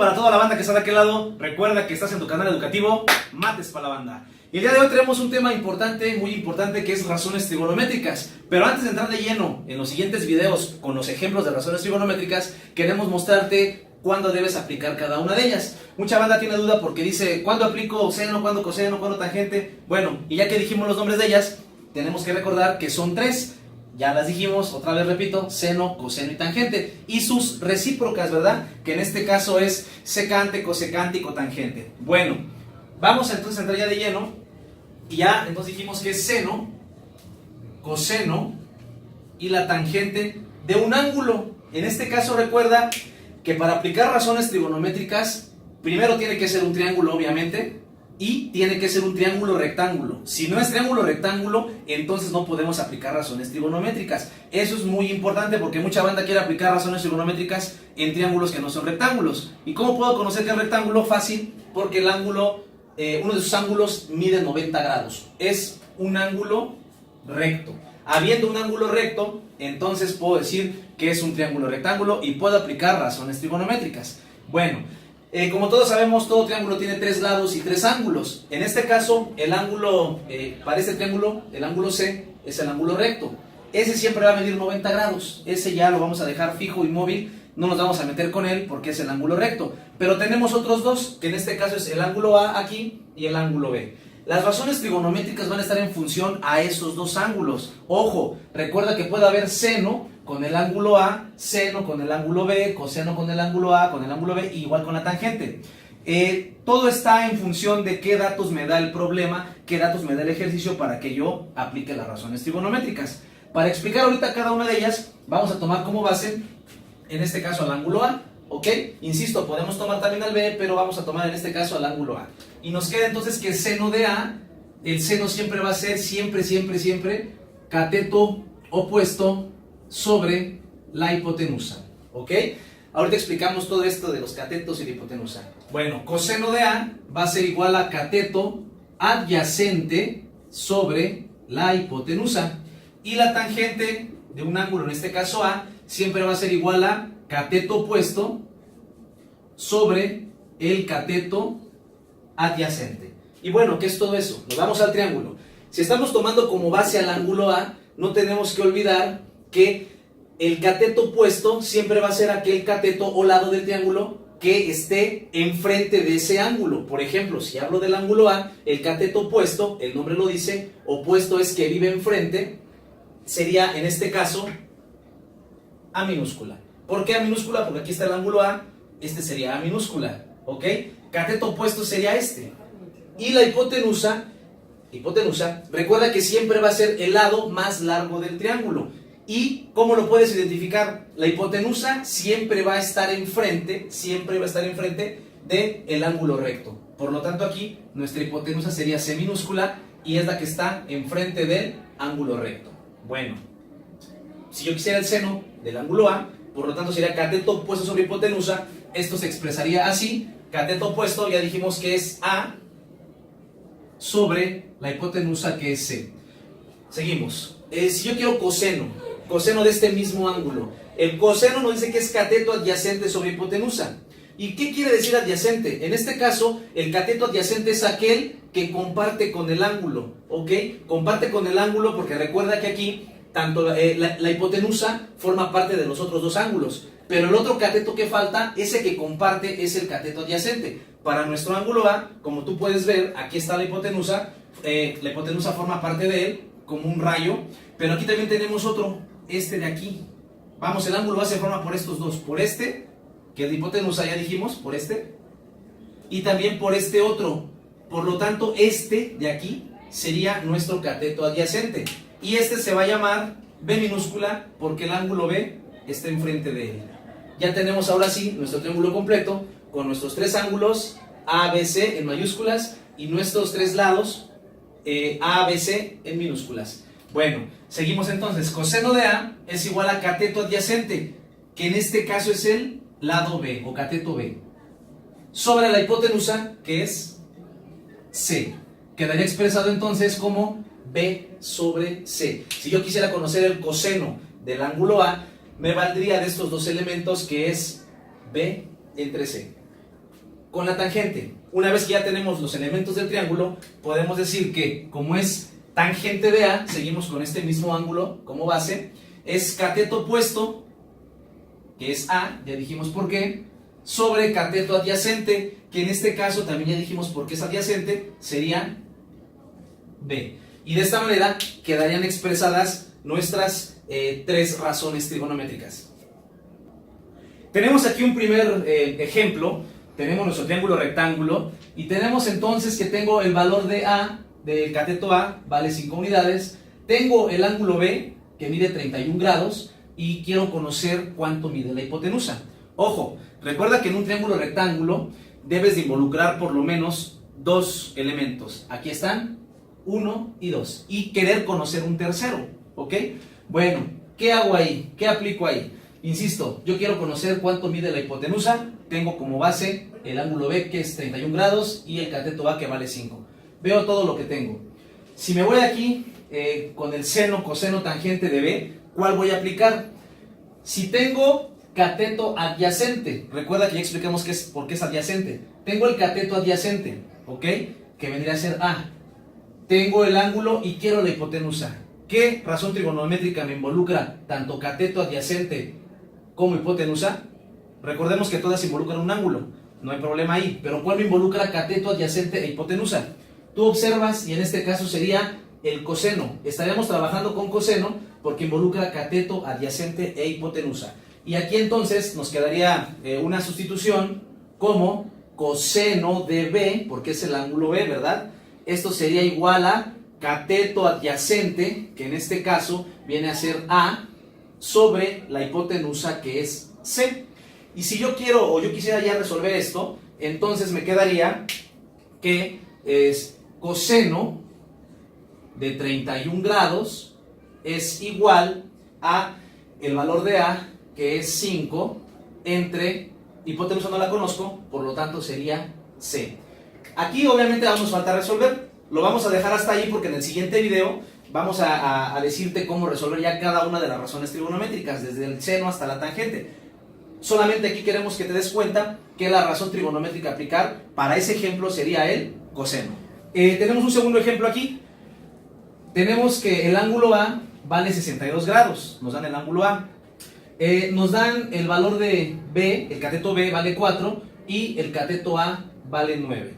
para toda la banda que está de aquel lado. Recuerda que estás en tu canal educativo Mates para la Banda. Y el día de hoy tenemos un tema importante, muy importante, que es razones trigonométricas. Pero antes de entrar de lleno en los siguientes videos con los ejemplos de razones trigonométricas, queremos mostrarte cuándo debes aplicar cada una de ellas. Mucha banda tiene duda porque dice, ¿cuándo aplico seno, cuándo coseno, cuándo tangente? Bueno, y ya que dijimos los nombres de ellas, tenemos que recordar que son tres. Ya las dijimos, otra vez repito, seno, coseno y tangente. Y sus recíprocas, ¿verdad? Que en este caso es secante, cosecante y cotangente. Bueno, vamos entonces a entrar ya de lleno. Y ya entonces dijimos que es seno, coseno y la tangente de un ángulo. En este caso recuerda que para aplicar razones trigonométricas, primero tiene que ser un triángulo, obviamente, y tiene que ser un triángulo rectángulo. Si no es triángulo rectángulo, entonces no podemos aplicar razones trigonométricas. Eso es muy importante porque mucha banda quiere aplicar razones trigonométricas en triángulos que no son rectángulos. ¿Y cómo puedo conocer que es rectángulo? Fácil, porque el ángulo, uno de sus ángulos mide 90 grados. Es un ángulo recto. Habiendo un ángulo recto, entonces puedo decir que es un triángulo rectángulo y puedo aplicar razones trigonométricas. Bueno, como todos sabemos, todo triángulo tiene tres lados y tres ángulos. En este caso, el ángulo, para este triángulo, el ángulo C es el ángulo recto. Ese siempre va a medir 90 grados. Ese ya lo vamos a dejar fijo y móvil. No nos vamos a meter con él porque es el ángulo recto. Pero tenemos otros dos, que en este caso es el ángulo A aquí y el ángulo B. Las razones trigonométricas van a estar en función a esos dos ángulos. Ojo, recuerda que puede haber seno con el ángulo A, seno con el ángulo B, coseno con el ángulo A, con el ángulo B, igual con la tangente. Todo está en función de qué datos me da el problema, qué datos me da el ejercicio para que yo aplique las razones trigonométricas. Para explicar ahorita cada una de ellas, vamos a tomar como base, en este caso al ángulo A, ¿ok? Insisto, podemos tomar también al B, pero vamos a tomar en este caso al ángulo A. Y nos queda entonces que seno de A, el seno siempre va a ser, siempre, cateto opuesto sobre la hipotenusa, ¿ok? Ahorita explicamos todo esto de los catetos y la hipotenusa. Bueno, coseno de A va a ser igual a cateto adyacente sobre la hipotenusa. Y la tangente de un ángulo, en este caso A, siempre va a ser igual a cateto opuesto sobre el cateto adyacente. Y bueno, ¿qué es todo eso? Nos vamos al triángulo. Si estamos tomando como base al ángulo A, no tenemos que olvidar que el cateto opuesto siempre va a ser aquel cateto o lado del triángulo que esté enfrente de ese ángulo. Por ejemplo, si hablo del ángulo A, el cateto opuesto, el nombre lo dice, opuesto es que vive enfrente, sería en este caso A minúscula. ¿Por qué A minúscula? Porque aquí está el ángulo A, este sería A minúscula, ¿ok? Cateto opuesto sería este. Y la hipotenusa, recuerda que siempre va a ser el lado más largo del triángulo. ¿Y cómo lo puedes identificar? La hipotenusa siempre va a estar enfrente, del ángulo recto. Por lo tanto aquí, nuestra hipotenusa sería C minúscula y es la que está enfrente del ángulo recto. Bueno, si yo quisiera el seno del ángulo A, por lo tanto sería cateto opuesto sobre hipotenusa. Esto se expresaría así. Cateto opuesto ya dijimos que es A sobre la hipotenusa que es C. Seguimos. Si yo quiero coseno de este mismo ángulo, el coseno nos dice que es cateto adyacente sobre hipotenusa. ¿Y qué quiere decir adyacente? En este caso, el cateto adyacente es aquel que comparte con el ángulo, ¿ok? Comparte con el ángulo porque recuerda que aquí tanto la hipotenusa forma parte de los otros dos ángulos, pero el otro cateto que falta, ese que comparte, es el cateto adyacente. Para nuestro ángulo A, como tú puedes ver, aquí está la hipotenusa forma parte de él, como un rayo, pero aquí también tenemos otro, este de aquí. Vamos, el ángulo A se forma por estos dos, por este, que es la hipotenusa, ya dijimos, por este, y también por este otro. Por lo tanto, este de aquí sería nuestro cateto adyacente. Y este se va a llamar B minúscula porque el ángulo B está enfrente de él. Ya tenemos ahora sí nuestro triángulo completo con nuestros tres ángulos A, B, C en mayúsculas y nuestros tres lados A, B, C en minúsculas. Bueno, seguimos entonces. Coseno de A es igual a cateto adyacente, que en este caso es el lado B o cateto B, sobre la hipotenusa que es C. Quedaría expresado entonces como B sobre C. Si yo quisiera conocer el coseno del ángulo A, me valdría de estos dos elementos que es B entre C. con la tangente. Una vez que ya tenemos los elementos del triángulo, podemos decir que como es tangente de A, seguimos con este mismo ángulo como base, es cateto opuesto, que es A, ya dijimos por qué, sobre cateto adyacente, que en este caso también ya dijimos por qué es adyacente, sería B. Y de esta manera quedarían expresadas nuestras tres razones trigonométricas. Tenemos aquí un primer ejemplo. Tenemos nuestro triángulo rectángulo y tenemos entonces que tengo el valor de A, del cateto A, vale 5 unidades. Tengo el ángulo B, que mide 31 grados, y quiero conocer cuánto mide la hipotenusa. Ojo, recuerda que en un triángulo rectángulo debes de involucrar por lo menos dos elementos. Aquí están, 1 y 2. Y querer conocer un tercero, ¿ok? Bueno, ¿qué hago ahí? ¿Qué aplico ahí? Insisto, yo quiero conocer cuánto mide la hipotenusa. Tengo como base el ángulo B, que es 31 grados, y el cateto A, que vale 5. Veo todo lo que tengo. Si me voy aquí con el seno, coseno, tangente de B, ¿cuál voy a aplicar? Si tengo cateto adyacente, recuerda que ya explicamos por qué es adyacente. Tengo el cateto adyacente, ¿ok? Que vendría a ser A. Tengo el ángulo y quiero la hipotenusa. ¿Qué razón trigonométrica me involucra tanto cateto adyacente como hipotenusa? Recordemos que todas involucran un ángulo, no hay problema ahí, pero ¿cuál me involucra cateto adyacente e hipotenusa? Tú observas, y en este caso sería el coseno. Estaríamos trabajando con coseno porque involucra cateto adyacente e hipotenusa. Y aquí entonces nos quedaría una sustitución como coseno de B, porque es el ángulo B, ¿verdad? Esto sería igual a cateto adyacente, que en este caso viene a ser A, sobre la hipotenusa, que es C. Y si yo quiero o yo quisiera ya resolver esto, entonces me quedaría que es coseno de 31 grados es igual a el valor de A, que es 5, entre hipotenusa no la conozco, por lo tanto sería C. Aquí obviamente vamos a falta resolver, lo vamos a dejar hasta ahí porque en el siguiente video vamos a decirte cómo resolver ya cada una de las razones trigonométricas, desde el seno hasta la tangente. Solamente aquí queremos que te des cuenta que la razón trigonométrica a aplicar para ese ejemplo sería el coseno. Tenemos un segundo ejemplo aquí. Tenemos que el ángulo A vale 62 grados, nos dan el ángulo A. Nos dan el valor de B, el cateto B vale 4 y el cateto A vale 9.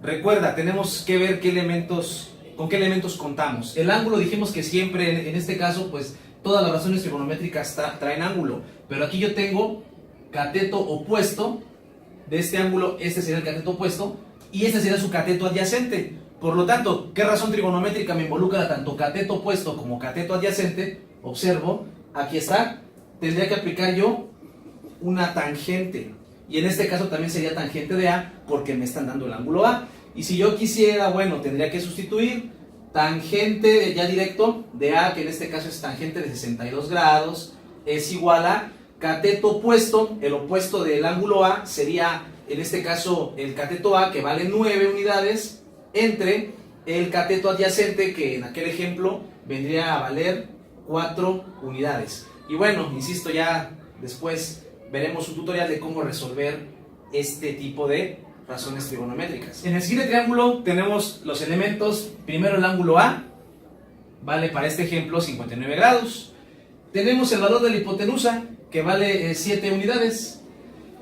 Recuerda, tenemos que ver con qué elementos contamos. El ángulo dijimos que siempre, en este caso, pues todas las razones trigonométricas traen ángulo, pero aquí yo tengo cateto opuesto de este ángulo, este sería el cateto opuesto, y este sería su cateto adyacente. Por lo tanto, ¿qué razón trigonométrica me involucra tanto cateto opuesto como cateto adyacente? Observo, aquí está, tendría que aplicar yo una tangente, y en este caso también sería tangente de A, porque me están dando el ángulo A. Y si yo quisiera, bueno, tendría que sustituir tangente ya directo de A, que en este caso es tangente de 62 grados, es igual a cateto opuesto. El opuesto del ángulo A sería, en este caso, el cateto A, que vale 9 unidades, entre el cateto adyacente, que en aquel ejemplo vendría a valer 4 unidades. Y bueno, insisto, ya después veremos un tutorial de cómo resolver este tipo de razones trigonométricas. En el siguiente triángulo tenemos los elementos. Primero el ángulo A, vale para este ejemplo 59 grados. Tenemos el valor de la hipotenusa, que vale 7 unidades.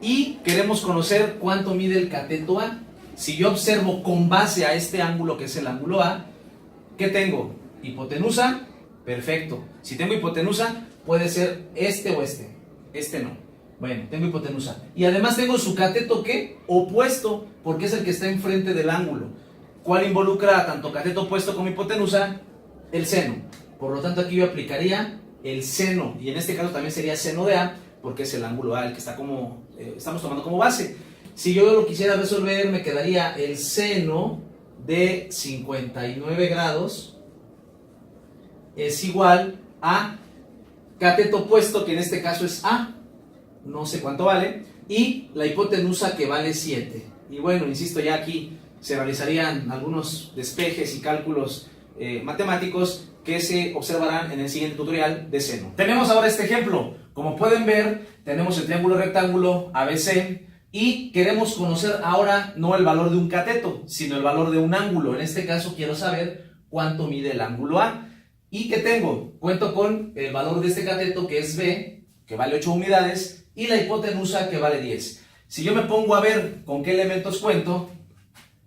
Y queremos conocer cuánto mide el cateto A. Si yo observo con base a este ángulo, que es el ángulo A, ¿qué tengo? Hipotenusa, perfecto. Si tengo hipotenusa, puede ser este o este. Este no. Bueno, tengo hipotenusa. Y además tengo su cateto, ¿qué? Opuesto, porque es el que está enfrente del ángulo. ¿Cuál involucra tanto cateto opuesto como hipotenusa? El seno. Por lo tanto, aquí yo aplicaría el seno. Y en este caso también sería seno de A, porque es el ángulo A el que está como, estamos tomando como base. Si yo lo quisiera resolver, me quedaría el seno de 59 grados es igual a cateto opuesto, que en este caso es A, no sé cuánto vale, y la hipotenusa, que vale 7. Y bueno, insisto, ya aquí se realizarían algunos despejes y cálculos matemáticos que se observarán en el siguiente tutorial de seno. Tenemos ahora este ejemplo. Como pueden ver, tenemos el triángulo rectángulo ABC Y queremos conocer ahora no el valor de un cateto, sino el valor de un ángulo. En este caso quiero saber cuánto mide el ángulo A. ¿Y qué tengo? Cuento con el valor de este cateto, que es B, que vale 8 unidades, y la hipotenusa, que vale 10. Si yo me pongo a ver con qué elementos cuento,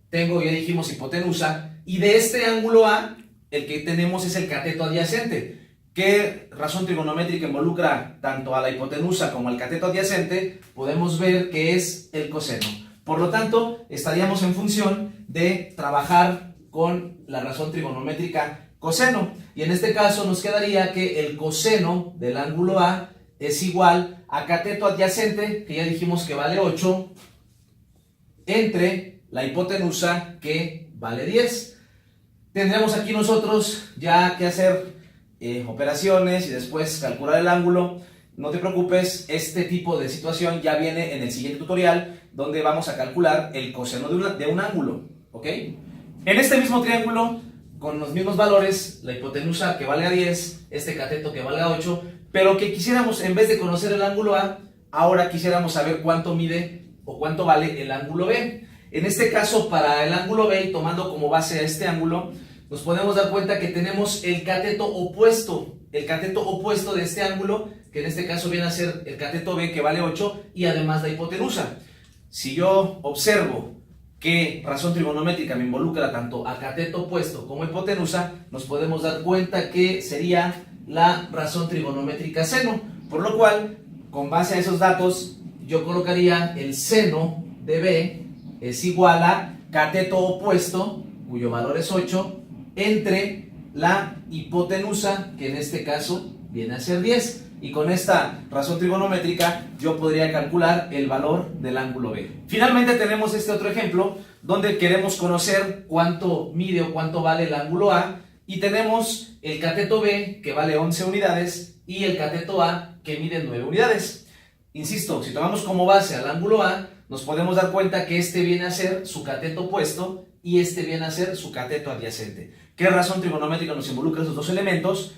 tengo, ya dijimos, hipotenusa, y de este ángulo A, el que tenemos es el cateto adyacente. ¿Qué razón trigonométrica involucra tanto a la hipotenusa como al cateto adyacente? Podemos ver que es el coseno. Por lo tanto, estaríamos en función de trabajar con la razón trigonométrica coseno. Y en este caso nos quedaría que el coseno del ángulo A es igual a cateto adyacente, que ya dijimos que vale 8, entre la hipotenusa, que vale 10. Tendremos aquí nosotros ya que hacer operaciones y después calcular el ángulo. No te preocupes, este tipo de situación ya viene en el siguiente tutorial, donde vamos a calcular el coseno de un ángulo, ¿ok? En este mismo triángulo, con los mismos valores, la hipotenusa, que vale a 10, este cateto, que vale a 8, pero que quisiéramos, en vez de conocer el ángulo A, ahora quisiéramos saber cuánto mide o cuánto vale el ángulo B. En este caso, para el ángulo B, y tomando como base a este ángulo, nos podemos dar cuenta que tenemos el cateto opuesto de este ángulo, que en este caso viene a ser el cateto B, que vale 8, y además la hipotenusa. Si yo observo qué razón trigonométrica me involucra tanto a cateto opuesto como hipotenusa, nos podemos dar cuenta que sería la razón trigonométrica seno, por lo cual, con base a esos datos, yo colocaría el seno de B es igual a cateto opuesto, cuyo valor es 8, entre la hipotenusa, que en este caso viene a ser 10. Y con esta razón trigonométrica yo podría calcular el valor del ángulo B. Finalmente tenemos este otro ejemplo donde queremos conocer cuánto mide o cuánto vale el ángulo A, y tenemos el cateto B, que vale 11 unidades, y el cateto A, que mide 9 unidades. Insisto, si tomamos como base al ángulo A, nos podemos dar cuenta que este viene a ser su cateto opuesto y este viene a ser su cateto adyacente. ¿Qué razón trigonométrica nos involucra esos dos elementos?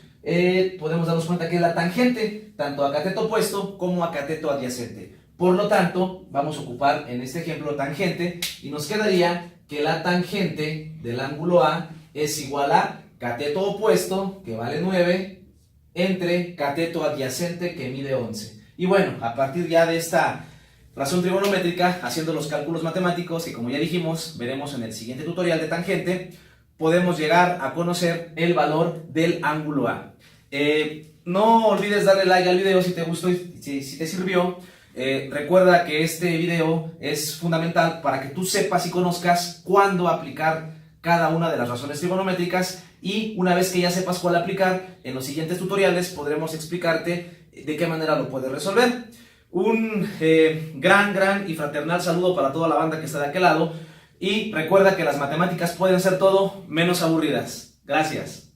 Podemos darnos cuenta que es la tangente, tanto a cateto opuesto como a cateto adyacente. Por lo tanto, vamos a ocupar en este ejemplo tangente, y nos quedaría que la tangente del ángulo A es igual a cateto opuesto, que vale 9, entre cateto adyacente, que mide 11. Y bueno, a partir ya de esta razón trigonométrica, haciendo los cálculos matemáticos, que como ya dijimos, veremos en el siguiente tutorial de tangente, podemos llegar a conocer el valor del ángulo A. No olvides darle like al video si te gustó y si te sirvió. Recuerda que este video es fundamental para que tú sepas y conozcas cuándo aplicar cada una de las razones trigonométricas, y una vez que ya sepas cuál aplicar, en los siguientes tutoriales podremos explicarte de qué manera lo puedes resolver. Un gran y fraternal saludo para toda la banda que está de aquel lado, y recuerda que las matemáticas pueden ser todo menos aburridas. Gracias.